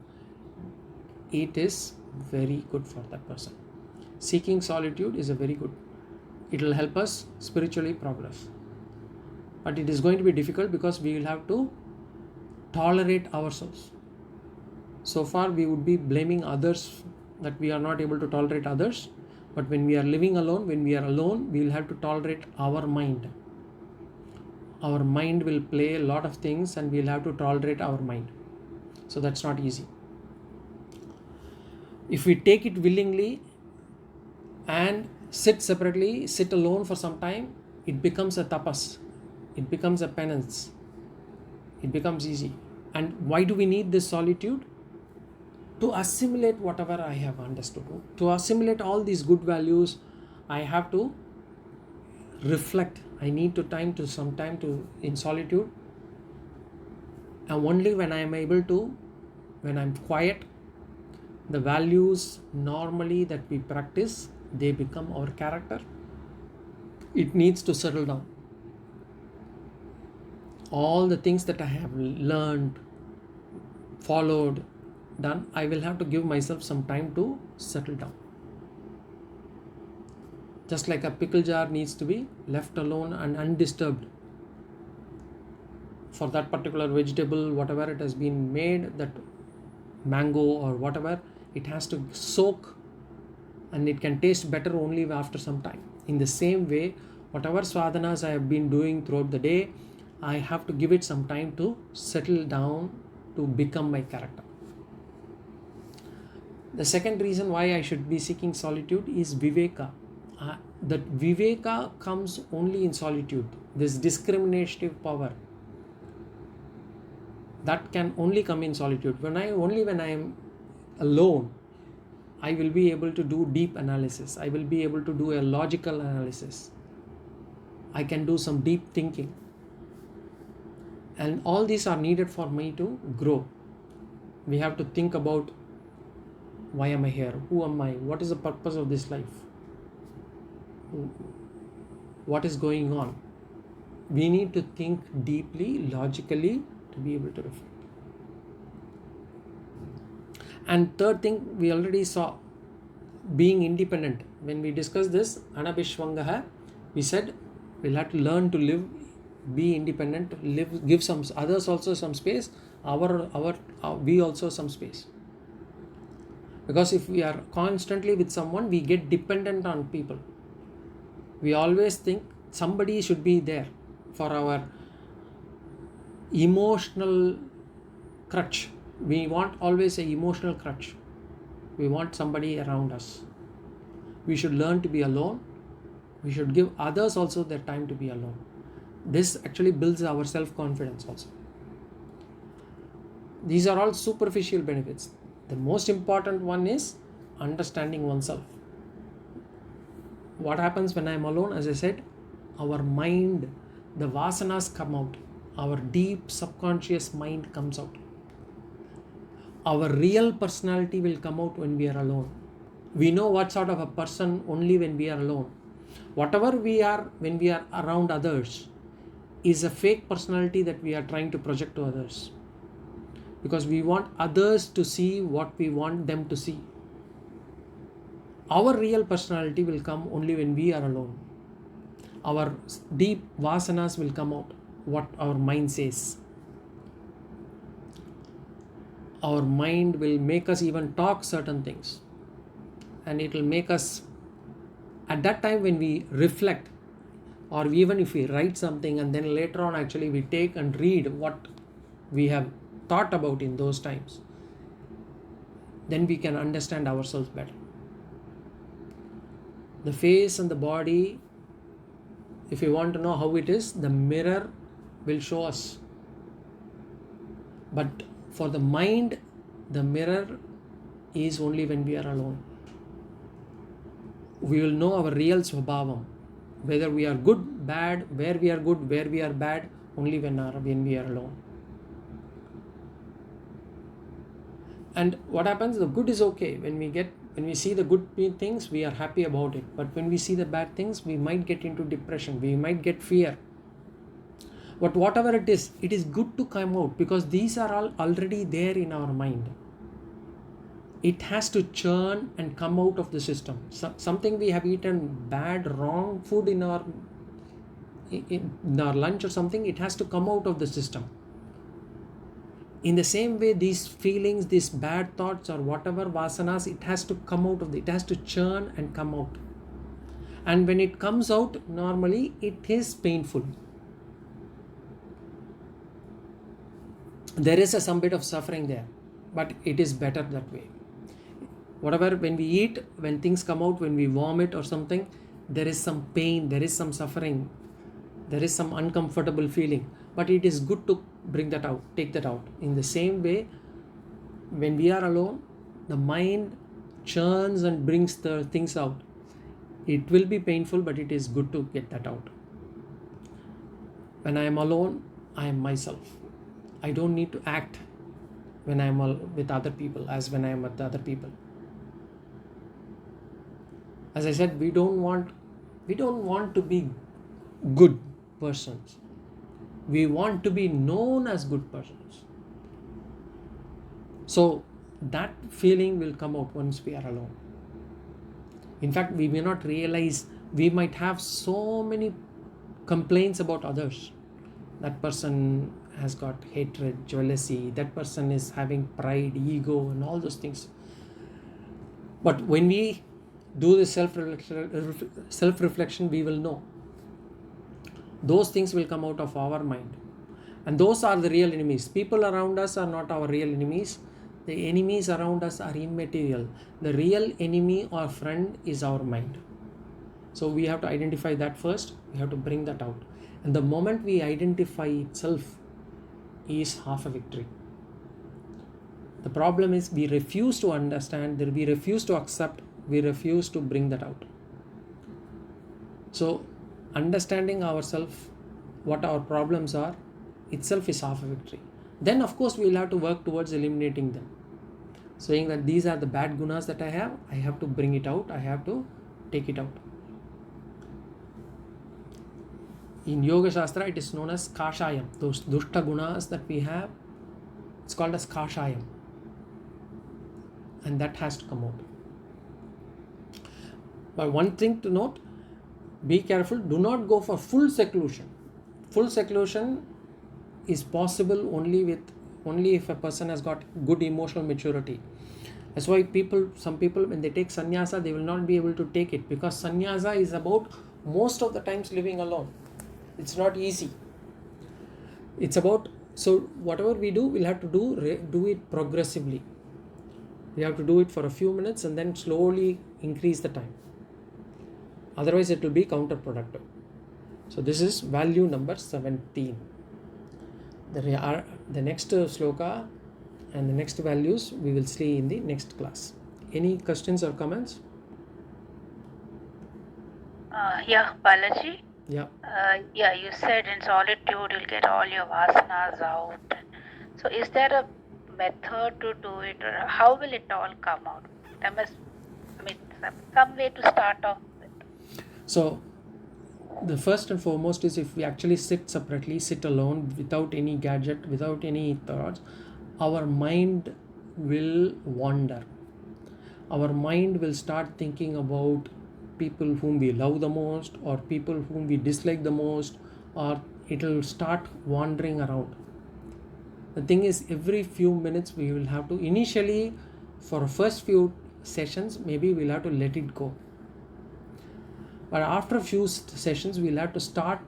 it is very good for that person. Seeking solitude is it will help us spiritually progress. But it is going to be difficult because we will have to tolerate ourselves. So far we would be blaming others that we are not able to tolerate others. But when we are living alone, we will have to tolerate our mind. Our mind will play a lot of things and we will have to tolerate our mind. So that's not easy. If we take it willingly and sit alone for some time, it becomes a tapas. It becomes a penance. It becomes easy. And why do we need this solitude? To assimilate whatever I have understood. To assimilate all these good values, I have to reflect. I need some time in solitude. And only when I am able to, when I'm quiet, the values normally that we practice, they become our character. It needs to settle down. All the things that I have learned, followed, done, I will have to give myself some time to settle down. Just like a pickle jar needs to be left alone and undisturbed for that particular vegetable, whatever it has been made, that mango or whatever, it has to soak and it can taste better only after some time. In the same way, whatever sadhanas I have been doing throughout the day, I have to give it some time to settle down to become my character. The second reason why I should be seeking solitude is viveka. That viveka comes only in solitude. This discriminative power, that can only come in solitude. When I am alone, I will be able to do deep analysis. I will be able to do a logical analysis. I can do some deep thinking. And all these are needed for me to grow. We have to think about, why am I here? Who am I? What is the purpose of this life? What is going on? We need to think deeply, logically, to be able to reflect. And third thing, we already saw, being independent. When we discussed this, anabhishwangaha, we said we'll have to learn to live, be independent, live, give some others also some space, we also some space. Because if we are constantly with someone, we get dependent on people. We always think somebody should be there for our emotional crutch. We want always an emotional crutch. We want somebody around us. We should learn to be alone. We should give others also their time to be alone. This actually builds our self-confidence also. These are all superficial benefits. The most important one is understanding oneself. What happens when I am alone? As I said, our mind, the vasanas come out. Our deep subconscious mind comes out. Our real personality will come out when we are alone. We know what sort of a person only when we are alone. Whatever we are when we are around others is a fake personality that we are trying to project to others. Because we want others to see what we want them to see. Our real personality will come only when we are alone. Our deep vasanas will come out, what our mind says. Our mind will make us even talk certain things. And it will make us, at that time when we reflect, or even if we write something and then later on actually we take and read what we have thought about in those times, then we can understand ourselves better. The face and the body, if you want to know how it is, the mirror will show us. But for the mind, the mirror is only when we are alone. We will know our real swabhavam, whether we are good, bad, where we are good, where we are bad, only when we are alone. And what happens? The good is okay. When we see the good things, we are happy about it. But when we see the bad things, we might get into depression. We might get fear. But whatever it is good to come out, because these are all already there in our mind. It has to churn and come out of the system. Something we have eaten bad, wrong food in our lunch or something, it has to come out of the system. In the same way, these feelings, these bad thoughts or whatever vasanas, it has to come out of it has to churn and come out. And when it comes out, normally it is painful. There is some bit of suffering there, but it is better that way. Whatever, when we eat, when things come out, when we vomit or something, there is some pain, there is some suffering, there is some uncomfortable feeling, but it is good to bring that out, take that out. In the same way, when we are alone, the mind churns and brings the things out. It will be painful, but it is good to get that out. When I am alone, I am myself. I don't need to act when I am with other people as when I am with other people. As I said, we don't want to be good persons. We want to be known as good persons. So that feeling will come out once we are alone. In fact, we may not realize, we might have so many complaints about others. That person has got hatred, jealousy, that person is having pride, ego and all those things. But when we do the self-reflection, we will know. Those things will come out of our mind. And those are the real enemies. People around us are not our real enemies. The enemies around us are immaterial. The real enemy or friend is our mind. So we have to identify that first. We have to bring that out. And the moment we identify itself is half a victory. The problem is we refuse to understand, we refuse to accept, we refuse to bring that out. So understanding ourselves, what our problems are, itself is half a victory. Then of course we will have to work towards eliminating them. Saying that these are the bad gunas that I have to bring it out, I have to take it out. In Yoga Shastra it is known as Kashayam. Those dushta gunas that we have, it's called as Kashayam. And that has to come out. But one thing to note, be careful, do not go for full seclusion. Full seclusion is possible only if a person has got good emotional maturity. That's why some people when they take sannyasa, they will not be able to take it, because sannyasa is about most of the times living alone. It's not easy. It's about, so whatever we do, we'll have to do it progressively. We have to do it for a few minutes and then slowly increase the time. Otherwise it will be counterproductive. So this is value number 17. The next sloka and the next values we will see in the next class. Any questions or comments? Yeah, Balaji. Yeah. You said in solitude you'll get all your vasanas out. So is there a method to do it, or how will it all come out? There must, some way to start off with. So the first and foremost is, if we actually sit separately, sit alone, without any gadget, without any thoughts, our mind will wander. Our mind will start thinking about people whom we love the most, or people whom we dislike the most, or it will start wandering around. The thing is, every few minutes we will have to, initially for first few sessions, maybe we'll have to let it go. But after a few sessions, we'll have to start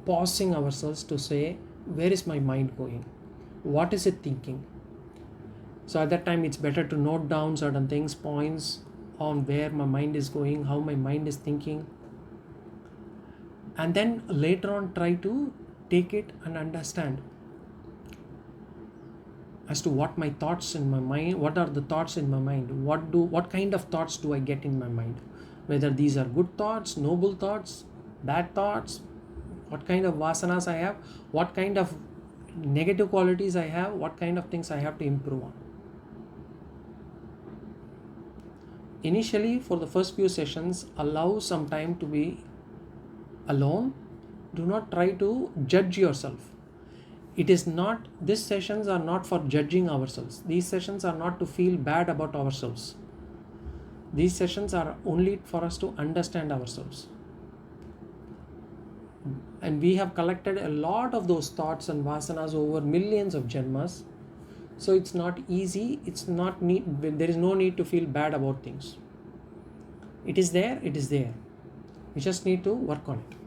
pausing ourselves to say, where is my mind going? What is it thinking? So at that time, it's better to note down certain things, points on where my mind is going, how my mind is thinking. And then later on, try to take it and understand as to what my thoughts in my mind, what are the thoughts in my mind, what kind of thoughts do I get in my mind, whether these are good thoughts, noble thoughts, bad thoughts, what kind of vasanas I have, what kind of negative qualities I have, what kind of things I have to improve on. Initially, for the first few sessions, allow some time to be alone. Do not try to judge yourself. These sessions are not for judging ourselves. These sessions are not to feel bad about ourselves. These sessions are only for us to understand ourselves. And we have collected a lot of those thoughts and vasanas over millions of janmas. So it's not easy. There is no need to feel bad about things. It is there. We just need to work on it.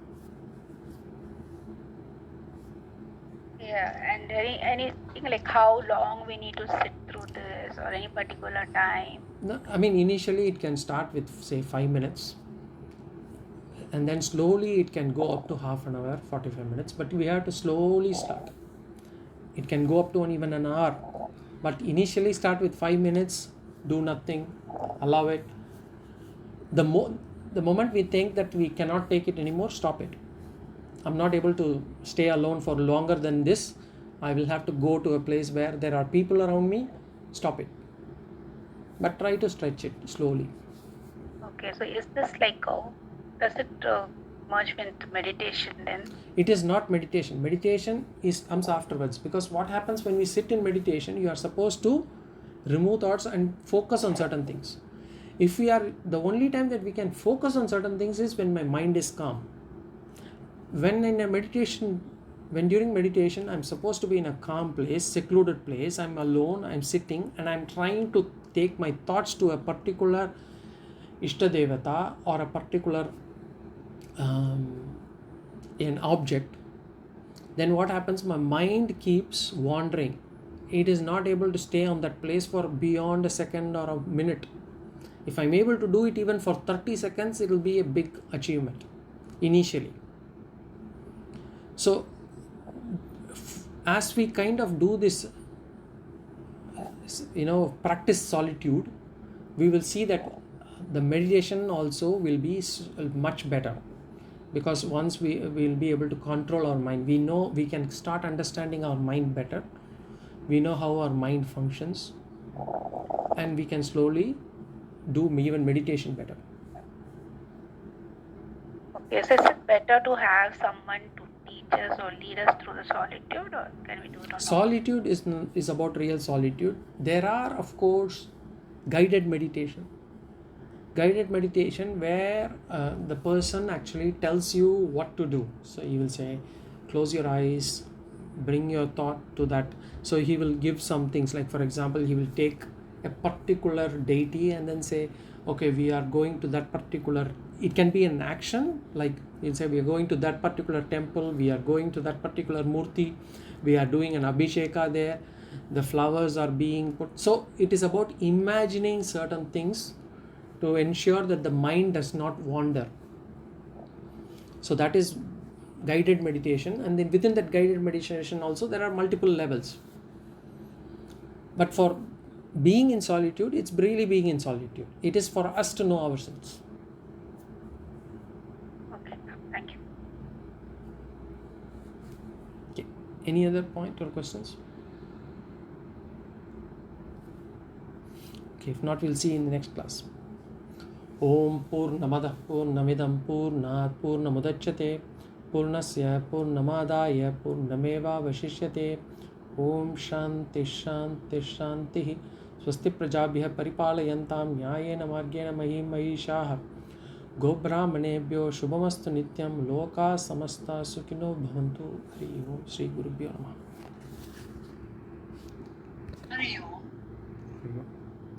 Yeah, and anything like how long we need to sit through this, or any particular time? No, initially it can start with say 5 minutes, and then slowly it can go up to half an hour, 45 minutes, but we have to slowly start. It can go up to even an hour, but initially start with 5 minutes, do nothing, allow it. The moment we think that we cannot take it anymore, stop it. I'm not able to stay alone for longer than this. I will have to go to a place where there are people around me. Stop it. But try to stretch it slowly. Okay, so is this does it merge with meditation then? It is not meditation. Meditation comes afterwards, because what happens when we sit in meditation, you are supposed to remove thoughts and focus on certain things. The only time that we can focus on certain things is when my mind is calm. When during meditation, I'm supposed to be in a calm place, secluded place, I'm alone, I'm sitting, and I'm trying to take my thoughts to a particular Ishtadevata or a particular an object. then what happens? My mind keeps wandering. It is not able to stay on that place for beyond a second or a minute. If I'm able to do it even for 30 seconds, it will be a big achievement initially. So as we kind of do this, practice solitude, we will see that the meditation also will be much better, because once we will be able to control our mind, we know we can start understanding our mind better, we know how our mind functions, and we can slowly do even meditation better. Okay, so is it better to have someone to teach us or lead us through the solitude, or can we do it on our own? Solitude is about real solitude. There are, of course, guided meditation where the person actually tells you what to do. So he will say, close your eyes, bring your thought to that. So he will give some things, like for example, he will take a particular deity and then say, okay, we are going to that particular, it can be an action, like he'll say, we are going to that particular temple, we are going to that particular murti, we are doing an abhisheka there, the flowers are being put. So it is about imagining certain things to ensure that the mind does not wander. So that is guided meditation. And then within that guided meditation also there are multiple levels. But for being in solitude, it's really being in solitude. It is for us to know ourselves. Okay, thank you. Okay. Any other point or questions? Okay, if not, we'll see in the next class. Om Purnamadah Purnamidam Purnat Purnamudachyate Purnasya Purnamadaya Purnameva Vashishyate. Om Shanti Shanti Shanti. Swasti Prajabhyah Paripalayantam Nyayena Margena Mahim Mahishah. Gobrahmanebhyo Shubhamastu Nityam Loka Samasta Sukhino Bhavantu. Hari Om. Shri Gurubhyo Namaha. Hari Om.